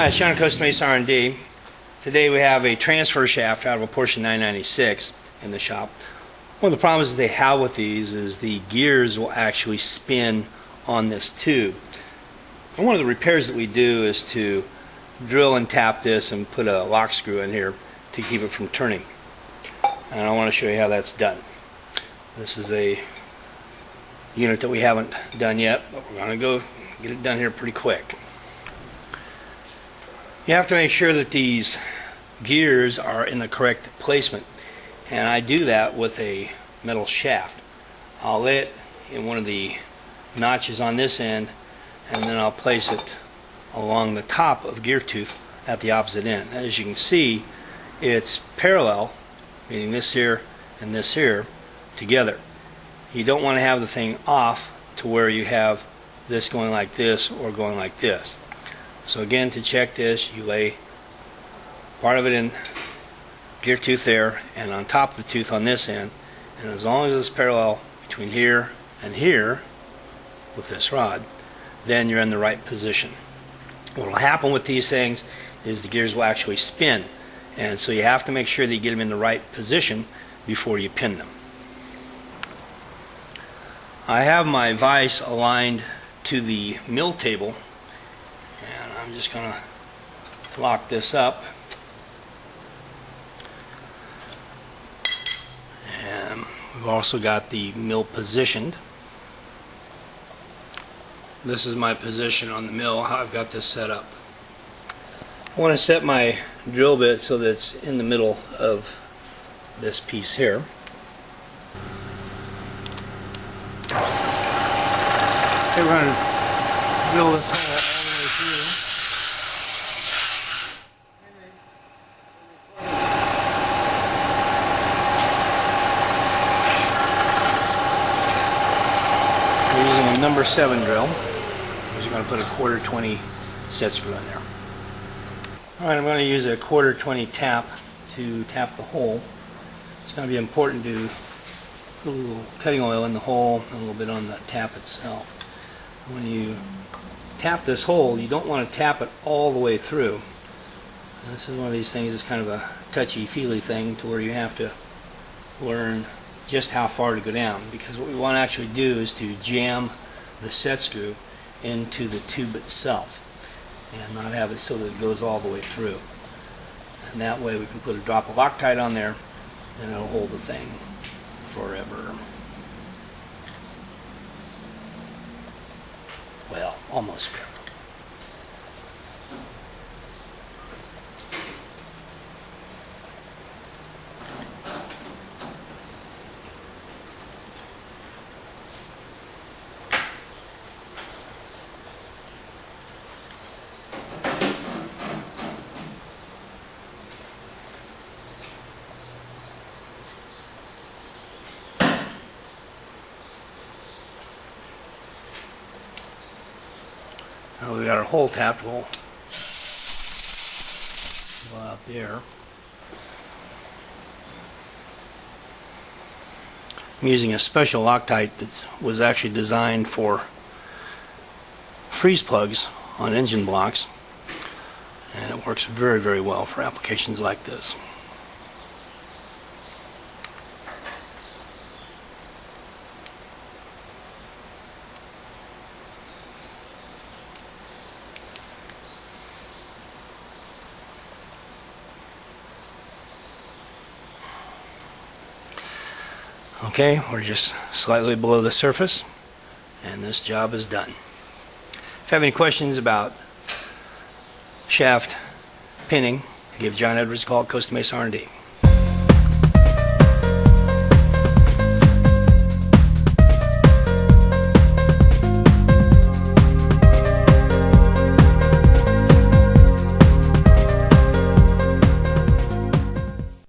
Hi, it's John Costa, Mesa R&D. Today we have a transfer shaft out of a Porsche 996 in the shop. One of the problems that they have with these is the gears will actually spin on this tube. And one of the repairs that we do is to drill and tap this and put a lock screw in here to keep it from turning. And I want to show you how that's done. This is a unit that we haven't done yet, but we're going to go get it done here pretty quick. You have to make sure that these gears are in the correct placement, and I do that with a metal shaft. I'll lay it in one of the notches on this end, and then I'll place it along the top of gear tooth at the opposite end. As you can see, it's parallel, meaning this here and this here together. You don't want to have the thing off to where you have this going like this or going like this. So again, to check this, you lay part of it in gear tooth there and on top of the tooth on this end, and as long as it's parallel between here and here with this rod, then you're in the right position. What will happen with these things is the gears will actually spin, and so you have to make sure that you get them in the right position before you pin them. I have my vise aligned to the mill table, and I'm just going to lock this up, and we've also got the mill positioned. This is my position on the mill, how I've got this set up. I want to set my drill bit so that it's in the middle of this piece here. Okay, we're going to drill this hole all the way through. We're using a number 7 drill. We're going to put a 1/4 set screw in there. Alright, I'm going to use a 1/4 tap to tap the hole. It's going to be important to put a little cutting oil in the hole and a little bit on the tap itself. When you tap this hole, you don't want to tap it all the way through. This is one of these things that's kind of a touchy-feely thing to where you have to learn just how far to go down, because what we want to actually do is to jam the set screw into the tube itself and not have it so that it goes all the way through. And that way we can put a drop of Loctite on there and it'll hold the thing forever. Well, almost forever. Now we got our hole tapped. We'll go out there. I'm using a special Loctite that was actually designed for freeze plugs on engine blocks, and it works very, very well for applications like this. Okay, we're just slightly below the surface, and this job is done. If you have any questions about shaft pinning, give John Edwards a call at Costa Mesa R&D.